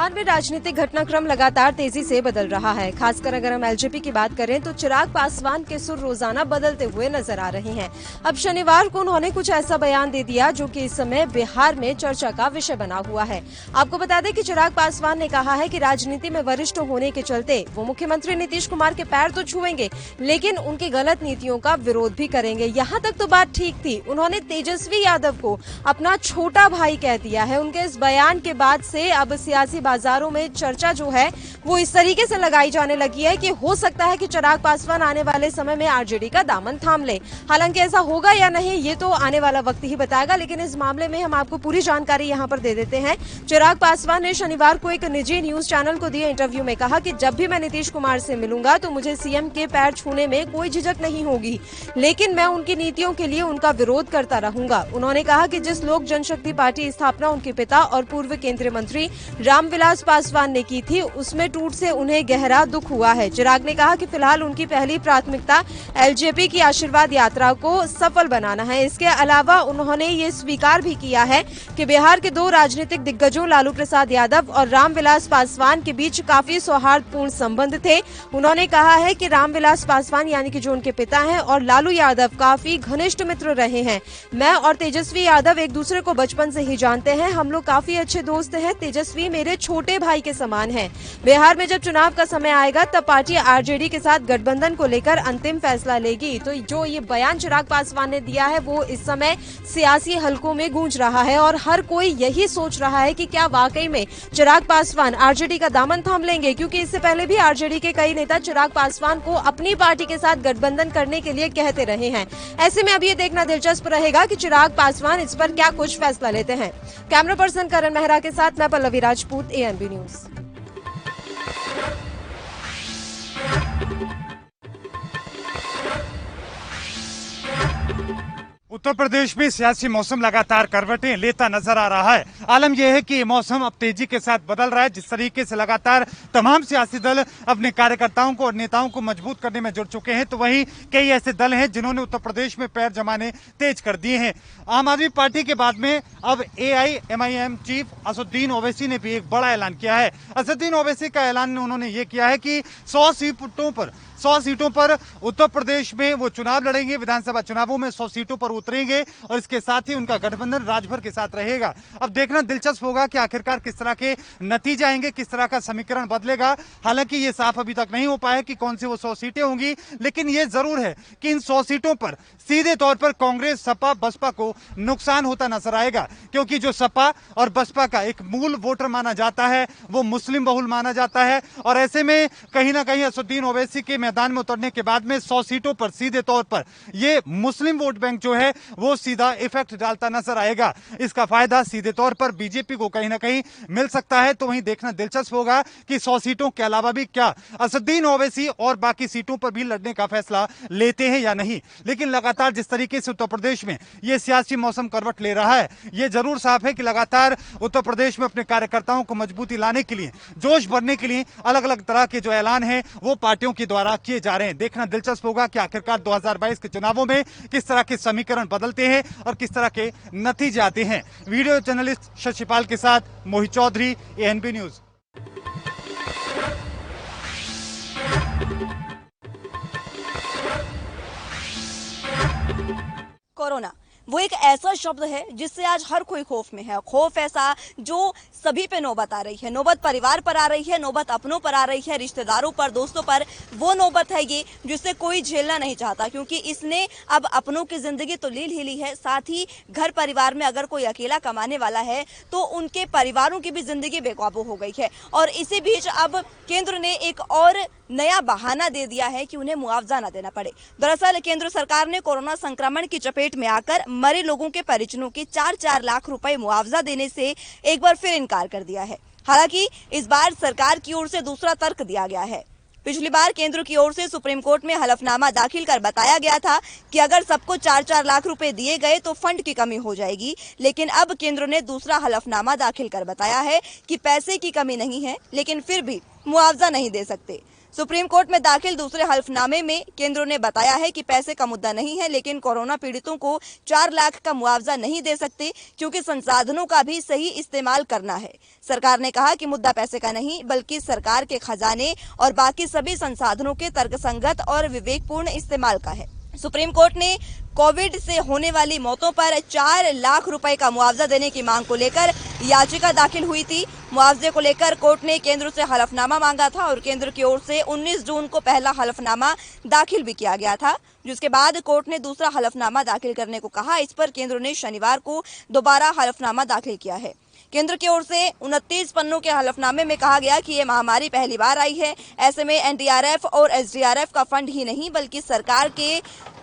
बिहार में राजनीतिक घटनाक्रम लगातार तेजी से बदल रहा है। खासकर अगर हम एलजेपी की बात करें तो चिराग पासवान के सुर रोजाना बदलते हुए नजर आ रहे हैं। अब शनिवार को उन्होंने कुछ ऐसा बयान दे दिया जो कि इस समय बिहार में चर्चा का विषय बना हुआ है। आपको बता दें कि चिराग पासवान ने कहा है कि राजनीति में वरिष्ठ होने के चलते वो मुख्यमंत्री नीतीश कुमार के पैर तो छुएंगे, लेकिन उनकी गलत नीतियों का विरोध भी करेंगे। यहाँ तक तो बात ठीक थी, उन्होंने तेजस्वी यादव को अपना छोटा भाई कह दिया है। उनके इस बयान के बाद से अब सियासी बाजारों में चर्चा जो है वो इस तरीके से लगाई जाने लगी है कि हो सकता है कि चिराग पासवान आने वाले समय में आरजेडी का दामन थाम ले। हालांकि ऐसा होगा या नहीं ये तो आने वाला वक्त ही बताएगा, लेकिन इस मामले में हम आपको पूरी जानकारी यहां पर दे देते हैं। चिराग पासवान ने शनिवार को एक निजी न्यूज चैनल को दिए इंटरव्यू में कहा कि जब भी मैं नीतीश कुमार से मिलूंगा तो मुझे सीएम के पैर छूने में कोई झिझक नहीं होगी, लेकिन मैं उनकी नीतियों के लिए उनका विरोध करता रहूंगा। उन्होंने कहा कि जिस लोक जनशक्ति पार्टी स्थापना उनके पिता और पूर्व केंद्रीय मंत्री रामविलास पासवान ने की थी, उसमें टूट से उन्हें गहरा दुख हुआ है। चिराग ने कहा कि फिलहाल उनकी पहली प्राथमिकता एलजेपी की आशीर्वाद यात्रा को सफल बनाना है। इसके अलावा उन्होंने ये स्वीकार भी किया है कि बिहार के दो राजनीतिक दिग्गजों लालू प्रसाद यादव और रामविलास पासवान के बीच काफी सौहार्दपूर्ण संबंध थे। उन्होंने कहा है कि रामविलास पासवान यानी कि जो उनके पिता हैं और लालू यादव काफी घनिष्ठ मित्र रहे हैं। मैं और तेजस्वी यादव एक दूसरे को बचपन से ही जानते हैं, हम लोग काफी अच्छे दोस्त हैं। तेजस्वी मेरे छोटे भाई के समान है। बिहार में जब चुनाव का समय आएगा तब पार्टी आरजेडी के साथ गठबंधन को लेकर अंतिम फैसला लेगी। तो जो ये बयान चिराग पासवान ने दिया है वो इस समय सियासी हलकों में गूंज रहा है और हर कोई यही सोच रहा है कि क्या वाकई में चिराग पासवान आरजेडी का दामन थाम लेंगे, क्योंकि इससे पहले भी आरजेडी के कई नेता चिराग पासवान को अपनी पार्टी के साथ गठबंधन करने के लिए कहते रहे हैं। ऐसे में अब ये देखना दिलचस्प रहेगा कि चिराग पासवान इस पर क्या कुछ फैसला लेते हैं। कैमरा पर्सन करण मेहरा के साथ मैं पल्लवी राजपूत, एएनबी न्यूज। उत्तर प्रदेश में सियासी मौसम लगातार करवटें लेता नजर आ रहा है। आलम यह है कि ये मौसम अब तेजी के साथ बदल रहा है। जिस तरीके से लगातार तमाम सियासी दल अपने कार्यकर्ताओं को और नेताओं को मजबूत करने में जुट चुके हैं, तो वहीं कई ऐसे दल हैं जिन्होंने उत्तर प्रदेश में पैर जमाने तेज कर दिए हैं। आम आदमी पार्टी के बाद में अब AIMIM चीफ असदुद्दीन ओवैसी ने भी एक बड़ा ऐलान किया है। असदुद्दीन ओवैसी का ऐलान उन्होंने ये किया है कि 100 सीटों पर उत्तर प्रदेश में वो चुनाव लड़ेंगे। विधानसभा चुनावों में 100 सीटों पर उतरेंगे और इसके साथ ही उनका गठबंधन राजभर के साथ रहेगा। अब देखना दिलचस्प होगा कि आखिरकार किस तरह के नतीजे आएंगे, किस तरह का समीकरण बदलेगा। हालांकि ये साफ अभी तक नहीं हो पाया कि कौन सी वो 100 सीटें होंगी, लेकिन ये जरूर है कि इन 100 सीटों पर सीधे तौर पर कांग्रेस, सपा, बसपा को नुकसान होता नजर आएगा, क्योंकि जो सपा और बसपा का एक मूल वोटर माना जाता है वो मुस्लिम बहुल माना जाता है। और ऐसे में कहीं ना कहीं असदुद्दीन ओवैसी के मैदान में उतरने के बाद में 100 सीटों पर सीधे तौर पर ये मुस्लिम वोट बैंक जो है वो सीधा इफेक्ट डालता नजर आएगा। इसका फायदा सीधे तौर पर बीजेपी को कहीं ना कहीं मिल सकता है। तो वहीं देखना दिलचस्प होगा कि 100 सीटों के अलावा भी क्या असदुद्दीन ओवैसी और बाकी सीटों पर भी लड़ने का फैसला लेते हैं या नहीं। लेकिन लगातार जिस तरीके से उत्तर प्रदेश में ये सियासी मौसम करवट ले रहा है, ये जरूर साफ है कि लगातार उत्तर प्रदेश में अपने कार्यकर्ताओं को मजबूती लाने के लिए, जोश भरने के लिए अलग अलग तरह के जो ऐलान है वो पार्टियों के द्वारा किए जा रहे हैं। देखना दिलचस्प होगा कि आखिरकार 2022 के चुनावों में किस तरह के समीकरण बदलते हैं और किस तरह के नतीजे आते हैं। वीडियो जर्नलिस्ट शशिपाल के साथ मोहित चौधरी, एएनबी न्यूज। कोरोना वो एक ऐसा शब्द है जिससे आज हर कोई खौफ में है। खौफ ऐसा जो सभी पे नौबत आ रही है। नौबत परिवार पर आ रही है, नौबत अपनों पर आ रही है, रिश्तेदारों पर, दोस्तों पर। वो नौबत है ये जिससे कोई झेलना नहीं चाहता, क्योंकि इसने अब अपनों की जिंदगी तो ले ली है, साथ ही घर परिवार में अगर कोई अकेला कमाने वाला है तो उनके परिवारों की भी जिंदगी बेकाबू हो गई है। और इसी बीच अब केंद्र ने एक और नया बहाना दे दिया है कि उन्हें मुआवजा न देना पड़े। दरअसल केंद्र सरकार ने कोरोना संक्रमण की चपेट में आकर मरे लोगों के परिजनों के 4-4 लाख रुपए मुआवजा देने से एक बार फिर इनकार कर दिया है। हालांकि इस बार सरकार की ओर से दूसरा तर्क दिया गया है। पिछली बार केंद्र की ओर से सुप्रीम कोर्ट में हलफनामा दाखिल कर बताया गया था कि अगर सबको 4-4 लाख रुपए दिए गए तो फंड की कमी हो जाएगी, लेकिन अब केंद्र ने दूसरा हलफनामा दाखिल कर बताया है कि पैसे की कमी नहीं है, लेकिन फिर भी मुआवजा नहीं दे सकते। सुप्रीम कोर्ट में दाखिल दूसरे हल्फनामे में केंद्र ने बताया है कि पैसे का मुद्दा नहीं है, लेकिन कोरोना पीड़ितों को 4 लाख का मुआवजा नहीं दे सकते क्योंकि संसाधनों का भी सही इस्तेमाल करना है। सरकार ने कहा कि मुद्दा पैसे का नहीं बल्कि सरकार के खजाने और बाकी सभी संसाधनों के तर्कसंगत और विवेकपूर्ण इस्तेमाल का है। सुप्रीम कोर्ट ने कोविड से होने वाली मौतों पर 4 लाख रुपए का मुआवजा देने की मांग को लेकर याचिका दाखिल हुई थी। मुआवजे को लेकर कोर्ट ने केंद्र से हलफनामा मांगा था और केंद्र की ओर से 19 जून को पहला हलफनामा दाखिल भी किया गया था, जिसके बाद कोर्ट ने दूसरा हलफनामा दाखिल करने को कहा। इस पर केंद्र ने शनिवार को दोबारा हलफनामा दाखिल किया है। केंद्र की ओर से 29 पन्नों के हलफनामे में कहा गया कि ये महामारी पहली बार आई है। ऐसे में एनडीआरएफ और एसडीआरएफ का फंड ही नहीं बल्कि सरकार के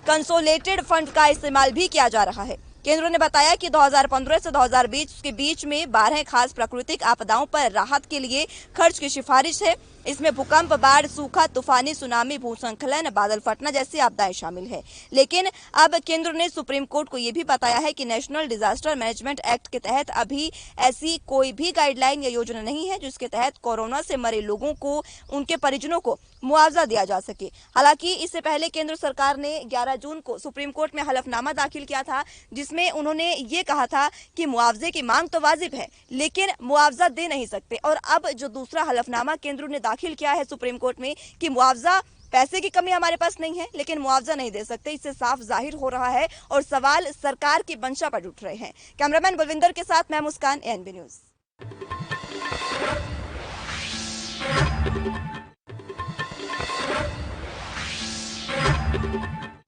कंसोलिडेटेड फंड का इस्तेमाल भी किया जा रहा है। केंद्र ने बताया कि 2015 से 2020 के बीच में 12 खास प्राकृतिक आपदाओं पर राहत के लिए खर्च की सिफारिश है। इसमें भूकंप, बाढ़, सूखा, तूफानी, सुनामी, भूस्खलन, बादल फटना जैसी आपदाएं शामिल है। लेकिन अब केंद्र ने सुप्रीम कोर्ट को यह भी बताया है कि नेशनल डिजास्टर मैनेजमेंट एक्ट के तहत अभी ऐसी कोई भी गाइडलाइन या योजना नहीं है जिसके तहत कोरोना से मरे लोगों को, उनके परिजनों को मुआवजा दिया जा सके। हालांकि इससे पहले केंद्र सरकार ने 11 जून को सुप्रीम कोर्ट में हलफनामा दाखिल किया था, जिसमें उन्होंने ये कहा था कि मुआवजे की मांग तो वाजिब है लेकिन मुआवजा दे नहीं सकते। और अब जो दूसरा हलफनामा केंद्र ने दाखिल किया है सुप्रीम कोर्ट में कि मुआवजा, पैसे की कमी हमारे पास नहीं है लेकिन मुआवजा नहीं दे सकते, इससे साफ जाहिर हो रहा है और सवाल सरकार की मंशा पर उठ रहे हैं। कैमरामैन बलविंदर के साथ मैं मुस्कान, एएनबी न्यूज।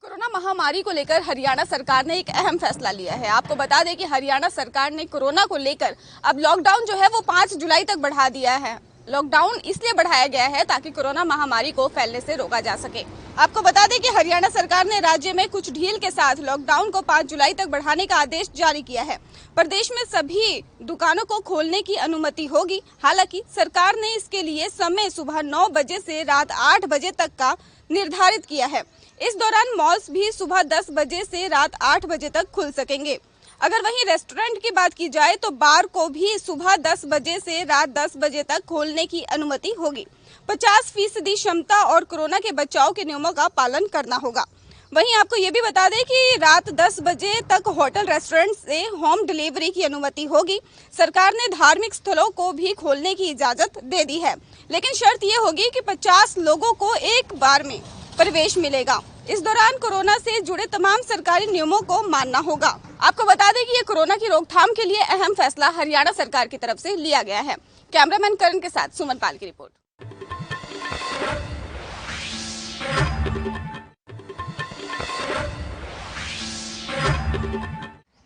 कोरोना महामारी को लेकर हरियाणा सरकार ने एक अहम फैसला लिया है। आपको बता दें कि हरियाणा सरकार ने कोरोना को लेकर अब लॉकडाउन जो है वो 5 जुलाई तक बढ़ा दिया है। लॉकडाउन इसलिए बढ़ाया गया है ताकि कोरोना महामारी को फैलने से रोका जा सके। आपको बता दें कि हरियाणा सरकार ने राज्य में कुछ ढील के साथ लॉकडाउन को 5 जुलाई तक बढ़ाने का आदेश जारी किया है। प्रदेश में सभी दुकानों को खोलने की अनुमति होगी। हालांकि सरकार ने इसके लिए समय सुबह 9 बजे से रात 8 बजे तक का निर्धारित किया है। इस दौरान मॉल्स भी सुबह 10 बजे से रात 8 बजे तक खुल सकेंगे। अगर वहीं रेस्टोरेंट की बात की जाए तो बार को भी सुबह 10 बजे से रात 10 बजे तक खोलने की अनुमति होगी। 50% क्षमता और कोरोना के बचाव के नियमों का पालन करना होगा। वहीं आपको ये भी बता दें कि रात 10 बजे तक होटल रेस्टोरेंट से होम डिलीवरी की अनुमति होगी। सरकार ने धार्मिक स्थलों को भी खोलने की इजाजत दे दी है, लेकिन शर्त ये होगी कि 50 लोगों को एक बार में प्रवेश मिलेगा। इस दौरान कोरोना से जुड़े तमाम सरकारी नियमों को मानना होगा। आपको बता दें कि ये कोरोना की रोकथाम के लिए अहम फैसला हरियाणा सरकार की तरफ से लिया गया है। कैमरामैन करण के साथ सुमन पाल की रिपोर्ट।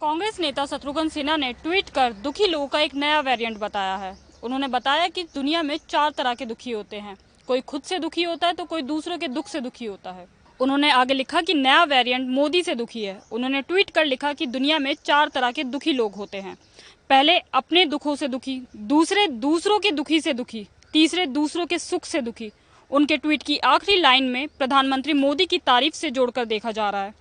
कांग्रेस नेता शत्रुघ्न सिन्हा ने ट्वीट कर दुखी लोगों का एक नया वेरिएंट बताया है। उन्होंने बताया कि दुनिया में 4 तरह के दुखी होते हैं। कोई खुद से दुखी होता है तो कोई दूसरों के दुख से दुखी होता है। उन्होंने आगे लिखा कि नया वेरिएंट मोदी से दुखी है। उन्होंने ट्वीट कर लिखा कि दुनिया में 4 तरह के दुखी लोग होते हैं। पहले अपने दुखों से दुखी, दूसरे दूसरों के दुखी से दुखी, तीसरे दूसरों के सुख से दुखी। उनके ट्वीट की आखिरी लाइन में प्रधानमंत्री मोदी की तारीफ से जोड़कर देखा जा रहा है।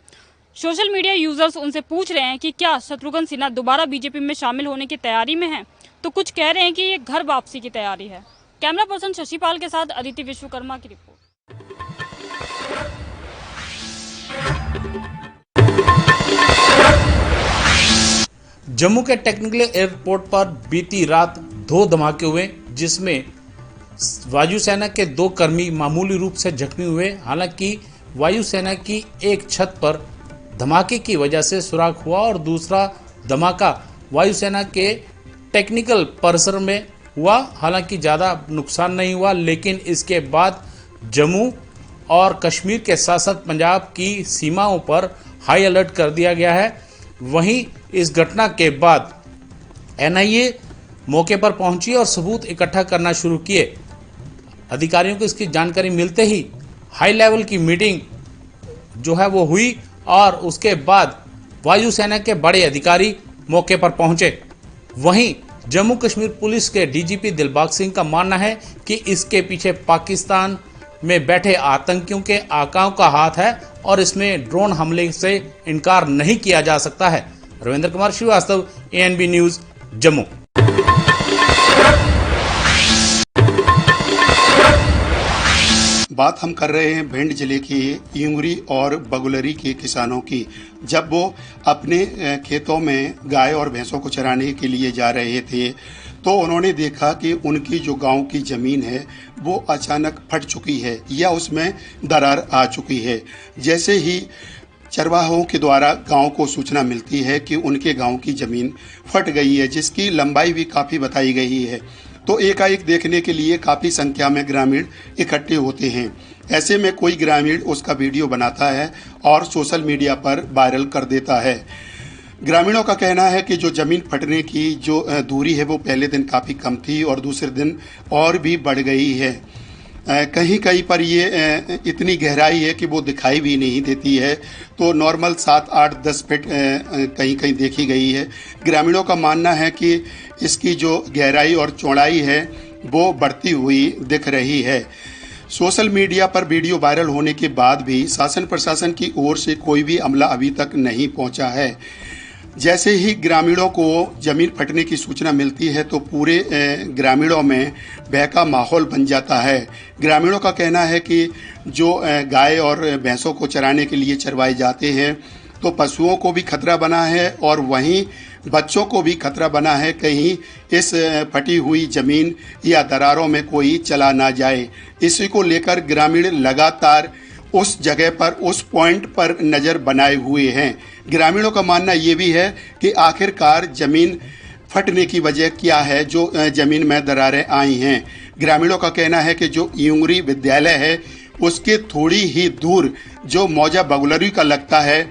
सोशल मीडिया यूजर्स उनसे पूछ रहे हैं कि क्या शत्रुघ्न सिन्हा दोबारा बीजेपी में शामिल होने की तैयारी में हैं, तो कुछ कह रहे हैं कि ये घर वापसी की तैयारी है। कैमरा पर्सन शशिपाल के साथ अदिति विश्वकर्मा की रिपोर्ट। जम्मू के टेक्निकल एयरपोर्ट पर बीती रात 2 धमाके हुए, जिसमें वायुसेना के 2 कर्मी मामूली रूप से जख्मी हुए। हालांकि वायुसेना की एक छत पर धमाके की वजह से सुराख हुआ और दूसरा धमाका वायुसेना के टेक्निकल परिसर में हुआ। हालांकि ज़्यादा नुकसान नहीं हुआ, लेकिन इसके बाद जम्मू और कश्मीर के साथ साथ पंजाब की सीमाओं पर हाई अलर्ट कर दिया गया है। वहीं इस घटना के बाद एनआईए मौके पर पहुंची और सबूत इकट्ठा करना शुरू किए। अधिकारियों को इसकी जानकारी मिलते ही हाई लेवल की मीटिंग जो है वो हुई और उसके बाद वायुसेना के बड़े अधिकारी मौके पर पहुंचे। वहीं जम्मू कश्मीर पुलिस के डीजीपी दिलबाग सिंह का मानना है कि इसके पीछे पाकिस्तान में बैठे आतंकियों के आकाओं का हाथ है और इसमें ड्रोन हमले से इनकार नहीं किया जा सकता है। Ravindra Kumar Shrivastava, ANB news, Jammu. बात हम कर रहे हैं भिंड जिले के यूंगरी और बगुलरी के किसानों की। जब वो अपने खेतों में गाय और भैंसों को चराने के लिए जा रहे थे तो उन्होंने देखा कि उनकी जो गांव की ज़मीन है वो अचानक फट चुकी है या उसमें दरार आ चुकी है। जैसे ही चरवाहों के द्वारा गांव को सूचना मिलती है कि उनके गांव की ज़मीन फट गई है, जिसकी लंबाई भी काफ़ी बताई गई है, तो एकाएक देखने के लिए काफ़ी संख्या में ग्रामीण इकट्ठे होते हैं। ऐसे में कोई ग्रामीण उसका वीडियो बनाता है और सोशल मीडिया पर वायरल कर देता है। ग्रामीणों का कहना है कि जो ज़मीन फटने की जो दूरी है वो पहले दिन काफ़ी कम थी और दूसरे दिन और भी बढ़ गई है। कहीं कहीं पर ये इतनी गहराई है कि वो दिखाई भी नहीं देती है, तो नॉर्मल 7, 8, 10 फीट कहीं कहीं देखी गई है। ग्रामीणों का मानना है कि इसकी जो गहराई और चौड़ाई है वो बढ़ती हुई दिख रही है। सोशल मीडिया पर वीडियो वायरल होने के बाद भी शासन प्रशासन की ओर से कोई भी अमला अभी तक नहीं पहुंचा है। जैसे ही ग्रामीणों को ज़मीन फटने की सूचना मिलती है तो पूरे ग्रामीणों में भय का माहौल बन जाता है। ग्रामीणों का कहना है कि जो गाय और भैंसों को चराने के लिए चरवाए जाते हैं तो पशुओं को भी खतरा बना है और वहीं बच्चों को भी खतरा बना है, कहीं इस फटी हुई ज़मीन या दरारों में कोई चला ना जाए। इसी को लेकर ग्रामीण लगातार उस जगह पर, उस पॉइंट पर नज़र बनाए हुए हैं। ग्रामीणों का मानना ये भी है कि आखिरकार ज़मीन फटने की वजह क्या है जो ज़मीन में दरारें आई हैं। ग्रामीणों का कहना है कि जो यूंगरी विद्यालय है उसके थोड़ी ही दूर जो मौजा बगुलरी का लगता है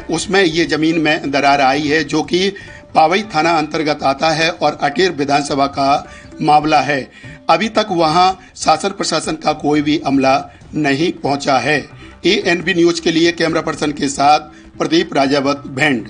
उसमें ये ज़मीन में दरार आई है, जो कि पावई थाना अंतर्गत आता है और अटेर विधानसभा का मामला है। अभी तक वहां शासन प्रशासन का कोई भी अमला नहीं पहुंचा है। ANB न्यूज के लिए कैमरा पर्सन के साथ प्रदीप राजावत, भिंड।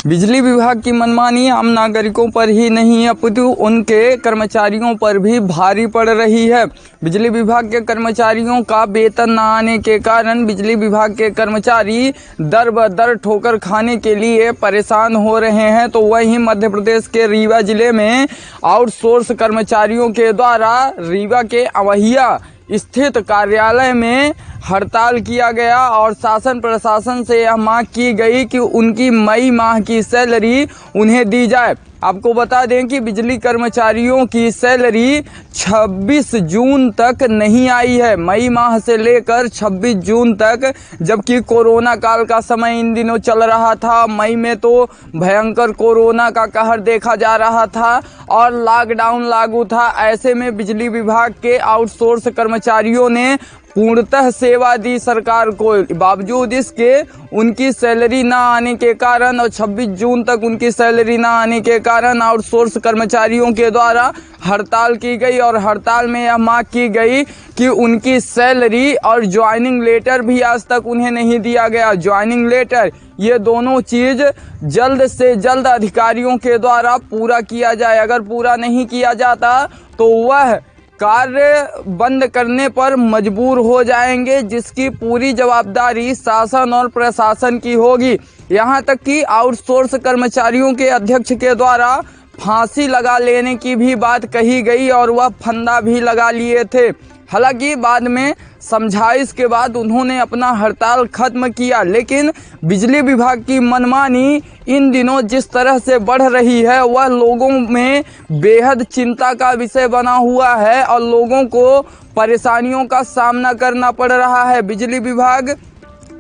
बिजली विभाग की मनमानी आम नागरिकों पर ही नहीं अपितु उनके कर्मचारियों पर भी भारी पड़ रही है। बिजली विभाग के कर्मचारियों का वेतन न आने के कारण बिजली विभाग के कर्मचारी दर ब दर ठोकर खाने के लिए परेशान हो रहे हैं। तो वहीं मध्य प्रदेश के रीवा जिले में आउटसोर्स कर्मचारियों के द्वारा रीवा के अवहिया स्थित कार्यालय में हड़ताल किया गया और शासन प्रशासन से यह मांग की गई कि उनकी मई माह की सैलरी उन्हें दी जाए। आपको बता दें कि बिजली कर्मचारियों की सैलरी 26 जून तक नहीं आई है, मई माह से लेकर 26 जून तक, जबकि कोरोना काल का समय इन दिनों चल रहा था। मई में तो भयंकर कोरोना का कहर देखा जा रहा था और लॉकडाउन लागू था। ऐसे में बिजली विभाग के आउटसोर्स कर्मचारियों ने पूर्णतः सेवा दी सरकार को। बावजूद इसके उनकी सैलरी ना आने के कारण और 26 जून तक उनकी सैलरी ना आने के कारण आउटसोर्स कर्मचारियों के द्वारा हड़ताल की गई और हड़ताल में यह मांग की गई कि उनकी सैलरी और ज्वाइनिंग लेटर भी आज तक उन्हें नहीं दिया गया। ज्वाइनिंग लेटर, ये दोनों चीज़ जल्द से जल्द अधिकारियों के द्वारा पूरा किया जाए। अगर पूरा नहीं किया जाता तो वह कार्य बंद करने पर मजबूर हो जाएंगे, जिसकी पूरी जवाबदारी शासन और प्रशासन की होगी। यहां तक कि आउटसोर्स कर्मचारियों के अध्यक्ष के द्वारा फांसी लगा लेने की भी बात कही गई और वह फंदा भी लगा लिए थे। हालांकि बाद में समझाइश के बाद उन्होंने अपना हड़ताल खत्म किया, लेकिन बिजली विभाग की मनमानी इन दिनों जिस तरह से बढ़ रही है वह लोगों में बेहद चिंता का विषय बना हुआ है और लोगों को परेशानियों का सामना करना पड़ रहा है। बिजली विभाग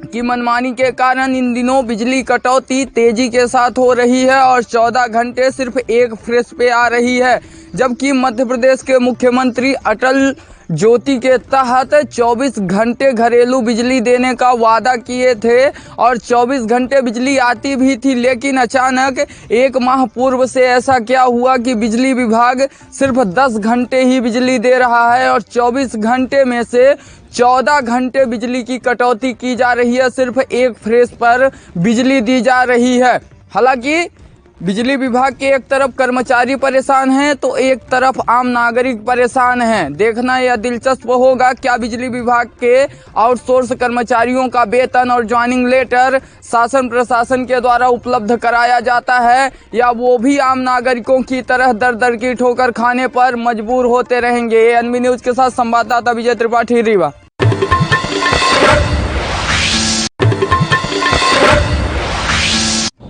की मनमानी के कारण इन दिनों बिजली कटौती तेजी के साथ हो रही है और 14 घंटे सिर्फ एक फेज पे आ रही है, जबकि मध्य प्रदेश के मुख्यमंत्री अटल ज्योति के तहत 24 घंटे घरेलू बिजली देने का वादा किए थे और 24 घंटे बिजली आती भी थी। लेकिन अचानक एक माह पूर्व से ऐसा क्या हुआ कि बिजली विभाग सिर्फ 10 घंटे ही बिजली दे रहा है और 24 घंटे में से 14 घंटे बिजली की कटौती की जा रही है, सिर्फ एक फेज पर बिजली दी जा रही है। हालांकि बिजली विभाग के एक तरफ कर्मचारी परेशान हैं तो एक तरफ आम नागरिक परेशान हैं। देखना यह दिलचस्प होगा, क्या बिजली विभाग के आउटसोर्स कर्मचारियों का वेतन और ज्वाइनिंग लेटर शासन प्रशासन के द्वारा उपलब्ध कराया जाता है या वो भी आम नागरिकों की तरह दर दर की ठोकर खाने पर मजबूर होते रहेंगे। एएनबी न्यूज के साथ संवाददाता विजय त्रिपाठी, रीवा।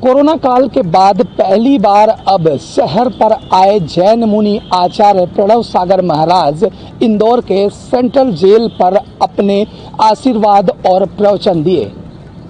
कोरोना काल के बाद पहली बार अब शहर पर आए जैन मुनि आचार्य प्रणव सागर महाराज इंदौर के सेंट्रल जेल पर अपने आशीर्वाद और प्रवचन दिए।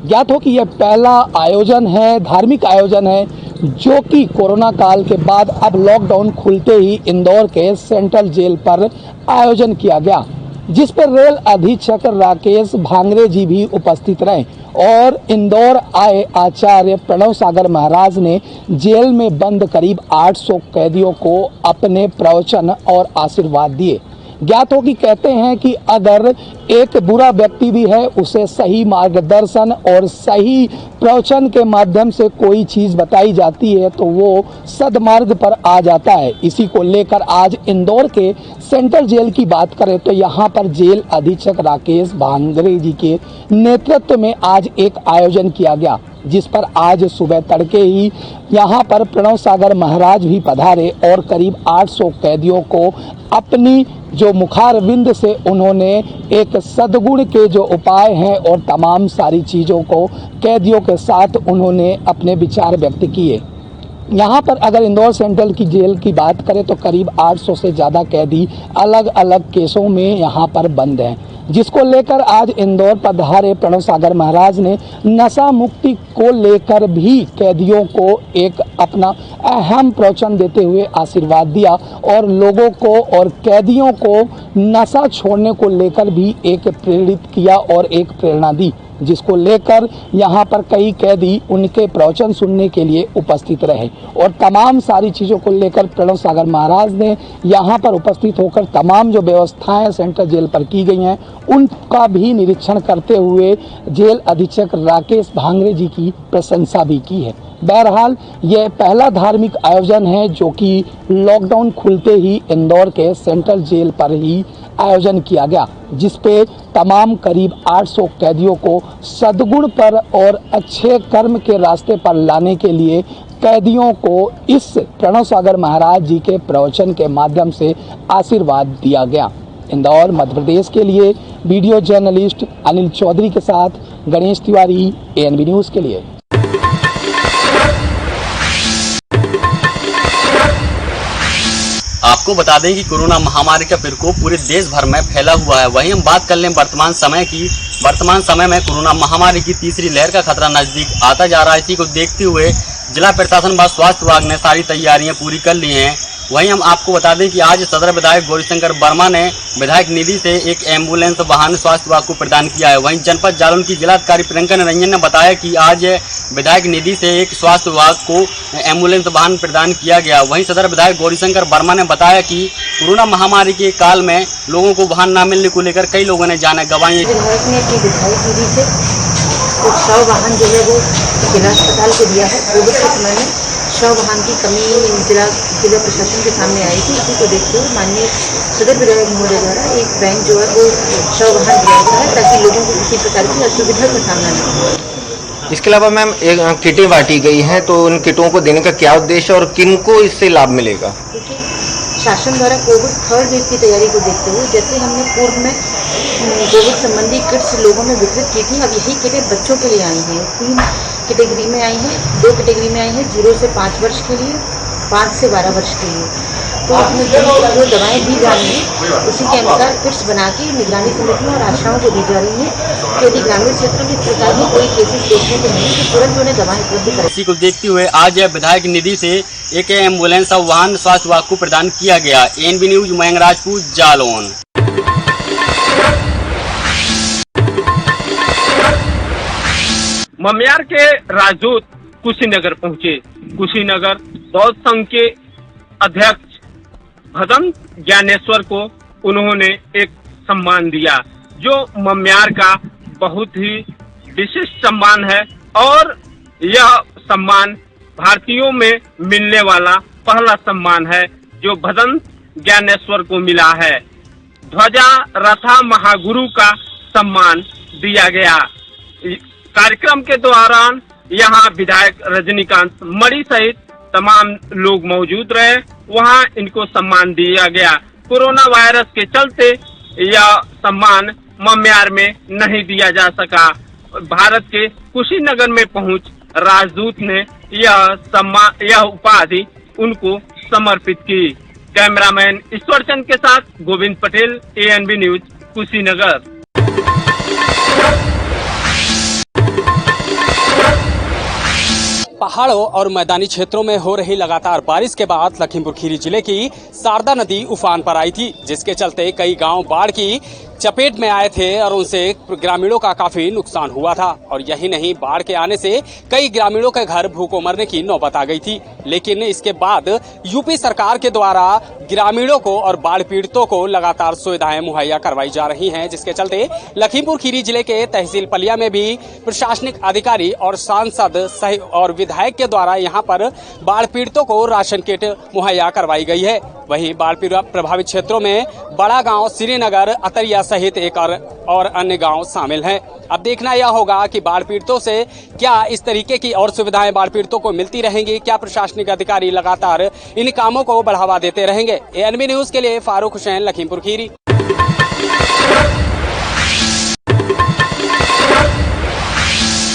ज्ञात हो कि यह पहला आयोजन है, धार्मिक आयोजन है, जो कि कोरोना काल के बाद अब लॉकडाउन खुलते ही इंदौर के सेंट्रल जेल पर आयोजन किया गया, जिस पर रेल अधीक्षक राकेश भांगरे जी भी उपस्थित रहे और इंदौर आए आचार्य प्रणव सागर महाराज ने जेल में बंद करीब 800 कैदियों को अपने प्रवचन और आशीर्वाद दिए। ज्ञात हो कि कहते हैं कि अगर एक बुरा व्यक्ति भी है, उसे सही मार्गदर्शन और सही प्रवचन के माध्यम से कोई चीज़ बताई जाती है तो वो सदमार्ग पर आ जाता है। इसी को लेकर आज इंदौर के सेंट्रल जेल की बात करें तो यहाँ पर जेल अधीक्षक राकेश भांगरे जी के नेतृत्व में आज एक आयोजन किया गया, जिस पर आज सुबह तड़के ही यहाँ पर प्रणव सागर महाराज भी पधारे और करीब 800 कैदियों को अपनी जो मुखारविंद से उन्होंने एक सद्गुण के जो उपाय हैं और तमाम सारी चीज़ों को कैदियों के साथ उन्होंने अपने विचार व्यक्त किए। यहाँ पर अगर इंदौर सेंट्रल की जेल की बात करें तो करीब 800 से ज़्यादा कैदी अलग अलग केसों में यहाँ पर बंद हैं, जिसको लेकर आज इंदौर पधारे प्रणव सागर महाराज ने नशा मुक्ति को लेकर भी कैदियों को एक अपना अहम प्रवचन देते हुए आशीर्वाद दिया और लोगों को और कैदियों को नशा छोड़ने को लेकर भी एक प्रेरित किया और एक प्रेरणा दी, जिसको लेकर यहाँ पर कई कैदी उनके प्रवचन सुनने के लिए उपस्थित रहे और तमाम सारी चीज़ों को लेकर प्रणव सागर महाराज ने यहाँ पर उपस्थित होकर तमाम जो व्यवस्थाएं सेंट्रल जेल पर की गई हैं उनका भी निरीक्षण करते हुए जेल अधीक्षक राकेश भांगरे जी की प्रशंसा भी की है। बहरहाल यह पहला धार्मिक आयोजन है जो कि लॉकडाउन खुलते ही इंदौर के सेंट्रल जेल पर ही आयोजन किया गया, जिस पे तमाम करीब 800 कैदियों को सद्गुण पर और अच्छे कर्म के रास्ते पर लाने के लिए कैदियों को इस प्रणव सागर महाराज जी के प्रवचन के माध्यम से आशीर्वाद दिया गया। इंदौर मध्य प्रदेश के लिए वीडियो जर्नलिस्ट अनिल चौधरी के साथ गणेश तिवारी, एएनबी न्यूज़ के लिए। आपको बता दें कि कोरोना महामारी का प्रकोप पूरे देश भर में फैला हुआ है। वहीं हम बात कर लें वर्तमान समय की। वर्तमान समय में कोरोना महामारी की तीसरी लहर का खतरा नजदीक आता जा रहा है। इसी को देखते हुए जिला प्रशासन व स्वास्थ्य विभाग ने सारी तैयारियां पूरी कर ली हैं। वहीं हम आपको बता दें कि आज सदर विधायक गौरीशंकर वर्मा ने विधायक निधि से एक एम्बुलेंस वाहन स्वास्थ्य विभाग को प्रदान किया है। वहीं जनपद जालौन की जिलाधिकारी प्रियंका निरंजन ने बताया कि आज विधायक निधि से एक स्वास्थ्य विभाग को एम्बुलेंस वाहन प्रदान किया गया। वहीं सदर विधायक गौरीशंकर वर्मा ने बताया कि कोरोना महामारी के काल में लोगों को वाहन न मिलने को लेकर कई लोगों ने जाने गंवाई। विधायक ने अपनी विधायक निधि से एक शव वाहन जो है वो जिला अस्पताल को दिया है। कोविड के समय में शव वाहन की कमी जिला प्रशासन के सामने आई थी। इसी को देखते हुए माननीय सदर विधायक महोदय द्वारा एक बैंक जो है वो शव वाहन दिया गया है ताकि लोगों को किसी प्रकार की असुविधा का सामना न हो। इसके अलावा मैम एक किटें बांटी गई हैं, तो उन किटों को देने का क्या उद्देश्य और किनको इससे लाभ मिलेगा? शासन द्वारा कोविड थर्ड वेव की तैयारी को देखते हुए जैसे हमने पूर्व में कोविड संबंधी किट्स लोगों में वितरित की थी, अब यही किटें बच्चों के लिए आई हैं। 3 कैटेगरी में आई हैं, 2 कैटेगरी में आई हैं, 0 से 5 वर्ष के लिए, 5 से 12 वर्ष के लिए। तो उसमें जो दवाएं दी जा रही हैं उसी के अनुसार किट्स बना के निगरानी समितियों और आशाओं को दी जा रही हैं। यदि ग्रामीण क्षेत्रों में इस प्रकार की कोई केसेस देखने को मिले तो तुरंत उन्हें दवाएं उपलब्ध करें। इसी को देखते हुए आज विधायक निधि से एक एम्बुलेंस वाहन स्वास्थ्य विभाग को प्रदान किया गया। ANB news Mayank Rajput, Jalaun. ममियार के राजदूत कुशीनगर पहुंचे। कुशीनगर बौद्ध संघ के अध्यक्ष भदम ज्ञानेश्वर को उन्होंने एक सम्मान दिया, जो ममियार का बहुत ही विशिष्ट सम्मान है और यह सम्मान भारतीयों में मिलने वाला पहला सम्मान है जो भदंत ज्ञानेश्वर को मिला है। ध्वजा रथा महागुरु का सम्मान दिया गया। कार्यक्रम के दौरान यहाँ विधायक रजनीकांत मणि सहित तमाम लोग मौजूद रहे। वहाँ इनको सम्मान दिया गया। कोरोना वायरस के चलते यह सम्मान मम्यार में नहीं दिया जा सका। भारत के कुशीनगर में पहुंच राजदूत ने यह उपाधि उनको समर्पित की। कैमरामैन ईश्वर चंद के साथ गोविंद पटेल, ANB न्यूज, कुशीनगर। पहाड़ों और मैदानी क्षेत्रों में हो रही लगातार बारिश के बाद लखीमपुर खीरी जिले की शारदा नदी उफान पर आई थी, जिसके चलते कई गांव बाढ़ की चपेट में आए थे और उनसे ग्रामीणों का काफी नुकसान हुआ था। और यही नहीं, बाढ़ के आने से कई ग्रामीणों के घर भूखों मरने की नौबत आ गई थी। लेकिन इसके बाद यूपी सरकार के द्वारा ग्रामीणों को और बाढ़ पीड़ितों को लगातार सुविधाएं मुहैया करवाई जा रही हैं, जिसके चलते लखीमपुर खीरी जिले के तहसील पलिया में भी प्रशासनिक अधिकारी और सांसद और विधायक के द्वारा यहां पर बाढ़ पीड़ितों को राशन किट मुहैया करवाई गई है। वहीं बाढ़ प्रभावित क्षेत्रों में बड़ा गांव, श्रीनगर, अतरिया सहित एक और अन्य गांव शामिल हैं। अब देखना यह होगा कि बाढ़ पीड़ितों से क्या इस तरीके की और सुविधाएं बाढ़ पीड़ितों को मिलती रहेंगी, क्या प्रशासनिक अधिकारी लगातार इन कामों को बढ़ावा देते रहेंगे। ANB न्यूज के लिए फारूक हुसैन, लखीमपुर खीरी।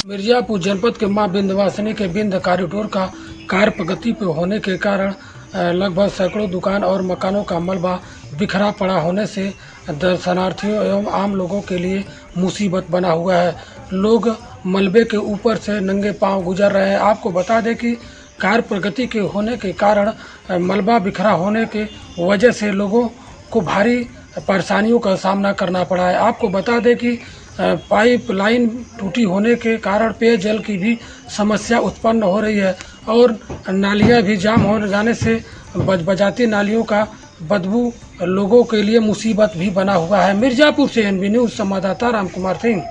मिर्जापुर जनपद के मां विंध्यवासिनी के विंध्य कॉरिडोर का कार्य प्रगति पे होने के कारण लगभग सैकड़ों दुकान और मकानों का मलबा बिखरा पड़ा होने से दर्शनार्थियों एवं आम लोगों के लिए मुसीबत बना हुआ है। लोग मलबे के ऊपर से नंगे पांव गुजर रहे हैं। आपको बता दें कि कार्य प्रगति के होने के कारण मलबा बिखरा होने के वजह से लोगों को भारी परेशानियों का सामना करना पड़ा है। आपको बता दें कि पाइप लाइन टूटी होने के कारण पेयजल की भी समस्या उत्पन्न हो रही है और नालियां भी जाम हो जाने से बजाती नालियों का बदबू लोगों के लिए मुसीबत भी बना हुआ है। मिर्जापुर से ANB न्यूज संवाददाता राम कुमार सिंह।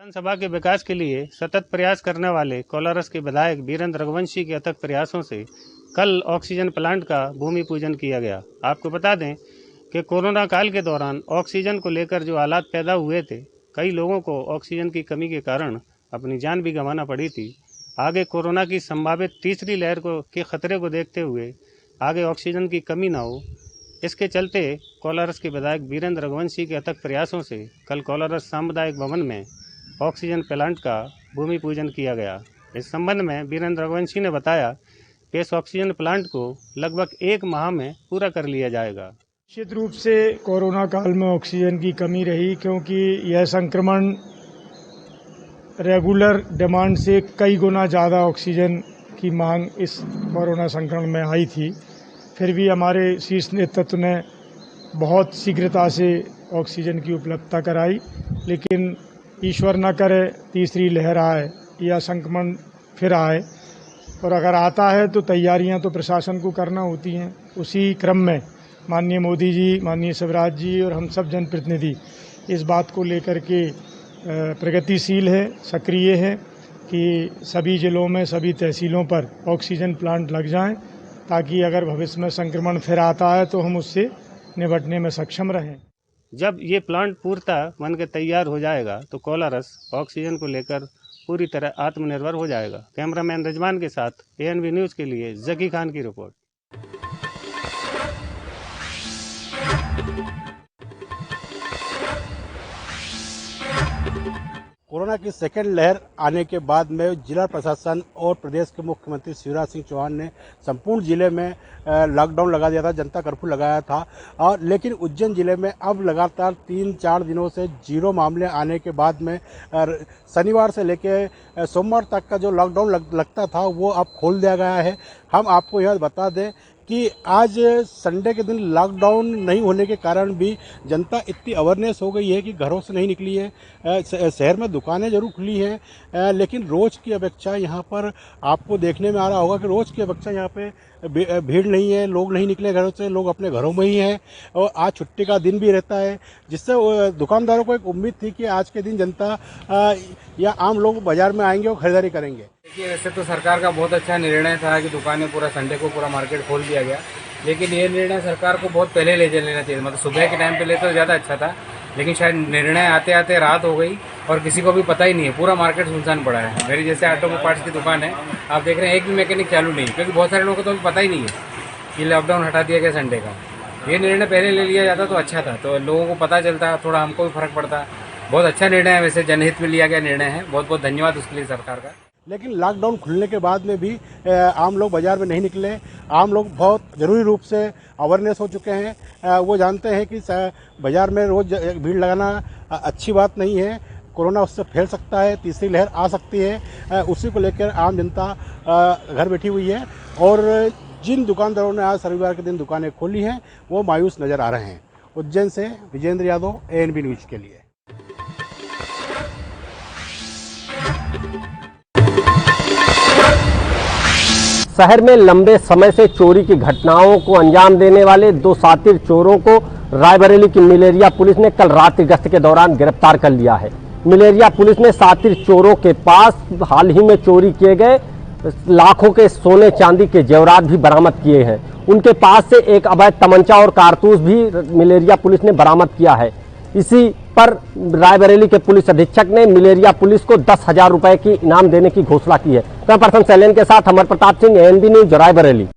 विधानसभा के विकास के लिए सतत प्रयास करने वाले कोलारस के विधायक वीरेंद्र रघुवंशी के अथक प्रयासों से कल ऑक्सीजन प्लांट का भूमि पूजन किया गया। आपको बता दें कि कोरोना काल के दौरान ऑक्सीजन को लेकर जो हालात पैदा हुए थे, कई लोगों को ऑक्सीजन की कमी के कारण अपनी जान भी गंवाना पड़ी थी। आगे कोरोना की संभावित तीसरी लहर के खतरे को देखते हुए आगे ऑक्सीजन की कमी ना हो, इसके चलते कोलारस के विधायक वीरेंद्र रघुवंशी के अथक प्रयासों से कल कोलारस सामुदायिक भवन में ऑक्सीजन प्लांट का भूमि पूजन किया गया। इस संबंध में वीरेंद्र रघुवंशी ने बताया कि इस ऑक्सीजन प्लांट को लगभग 1 माह में पूरा कर लिया जाएगा। निश्चित रूप से कोरोना काल में ऑक्सीजन की कमी रही, क्योंकि यह संक्रमण रेगुलर डिमांड से कई गुना ज़्यादा ऑक्सीजन की मांग इस कोरोना संक्रमण में आई थी। फिर भी हमारे शीर्ष नेतृत्व ने बहुत शीघ्रता से ऑक्सीजन की उपलब्धता कराई, लेकिन ईश्वर न करे तीसरी लहर आए या संक्रमण फिर आए, और अगर आता है तो तैयारियां तो प्रशासन को करना होती हैं। उसी क्रम में माननीय मोदी जी, माननीय शिवराज जी और हम सब जनप्रतिनिधि इस बात को लेकर के प्रगतिशील है, सक्रिय है कि सभी जिलों में, सभी तहसीलों पर ऑक्सीजन प्लांट लग जाएं, ताकि अगर भविष्य में संक्रमण फिर आता है तो हम उससे निपटने में सक्षम रहें। जब ये प्लांट पूर्णतः बन के तैयार हो जाएगा तो कोलारस ऑक्सीजन को लेकर पूरी तरह आत्मनिर्भर हो जाएगा। कैमरामैन रिजवान के साथ ANB न्यूज़ के लिए जकी खान की रिपोर्ट। कोरोना की सेकेंड लहर आने के बाद में जिला प्रशासन और प्रदेश के मुख्यमंत्री शिवराज सिंह चौहान ने संपूर्ण जिले में लॉकडाउन लगा दिया था, जनता कर्फ्यू लगाया था। और लेकिन उज्जैन जिले में अब लगातार 3-4 दिनों से 0 मामले आने के बाद में शनिवार से लेकर सोमवार तक का जो लॉकडाउन लगता था वो अब खोल दिया गया है। हम आपको यह बता दें कि आज संडे के दिन लॉकडाउन नहीं होने के कारण भी जनता इतनी अवेयरनेस हो गई है कि घरों से नहीं निकली है। शहर में दुकानें जरूर खुली हैं, लेकिन रोज़ की अपेक्षा यहाँ पर आपको देखने में आ रहा होगा कि रोज़ की अपेक्षा यहाँ पे भीड़ नहीं है, लोग नहीं निकले घरों से, लोग अपने घरों में ही हैं। और आज छुट्टी का दिन भी रहता है, जिससे दुकानदारों को एक उम्मीद थी कि आज के दिन जनता या आम लोग बाज़ार में आएंगे और ख़रीदारी करेंगे। देखिए, वैसे तो सरकार का बहुत अच्छा निर्णय था कि दुकानें पूरा संडे को पूरा मार्केट खोल दिया गया, लेकिन ये निर्णय सरकार को बहुत पहले ले लेना चाहिए। मतलब सुबह के टाइम पे ले तो ज़्यादा अच्छा था, लेकिन शायद निर्णय आते आते रात हो गई और किसी को भी पता ही नहीं है, पूरा मार्केट सुनसान पड़ा है। मेरी जैसे ऑटो पार्ट्स की दुकान है, आप देख रहे हैं एक भी मैकेनिक चालू नहीं, क्योंकि बहुत सारे लोगों को तो अभी पता ही नहीं है कि लॉकडाउन हटा दिया गया संडे का। ये निर्णय पहले ले लिया जाता तो अच्छा था, तो लोगों को पता चलता, थोड़ा हमको भी फर्क पड़ता। बहुत अच्छा निर्णय है, वैसे जनहित में लिया गया निर्णय है, बहुत बहुत धन्यवाद उसके लिए सरकार का। लेकिन लॉकडाउन खुलने के बाद में भी आम लोग बाज़ार में नहीं निकले। आम लोग बहुत ज़रूरी रूप से अवेयरनेस हो चुके हैं। वो जानते हैं कि बाज़ार में रोज़ भीड़ लगाना अच्छी बात नहीं है, कोरोना उससे फैल सकता है, तीसरी लहर आ सकती है। उसी को लेकर आम जनता घर बैठी हुई है और जिन दुकानदारों ने आज रविवार के दिन दुकानें खोली हैं वो मायूस नज़र आ रहे हैं। उज्जैन से विजेंद्र यादव, ANB न्यूज़ के लिए। शहर में लंबे समय से चोरी की घटनाओं को अंजाम देने वाले 2 शातिर चोरों को रायबरेली की मिलेरिया पुलिस ने कल रात्रि गश्त के दौरान गिरफ्तार कर लिया है। मिलेरिया पुलिस ने शातिर चोरों के पास हाल ही में चोरी किए गए लाखों के सोने चांदी के जेवरात भी बरामद किए हैं। उनके पास से एक अवैध तमंचा और कारतूस भी मिलेरिया पुलिस ने बरामद किया है। इसी पर रायबरेली के पुलिस अधीक्षक ने मिलेरिया पुलिस को 10,000 रुपए की इनाम देने की घोषणा की है। कैमरा पर्सन सैलेन के साथ अमर प्रताप सिंह, ANB न्यूज, रायबरेली।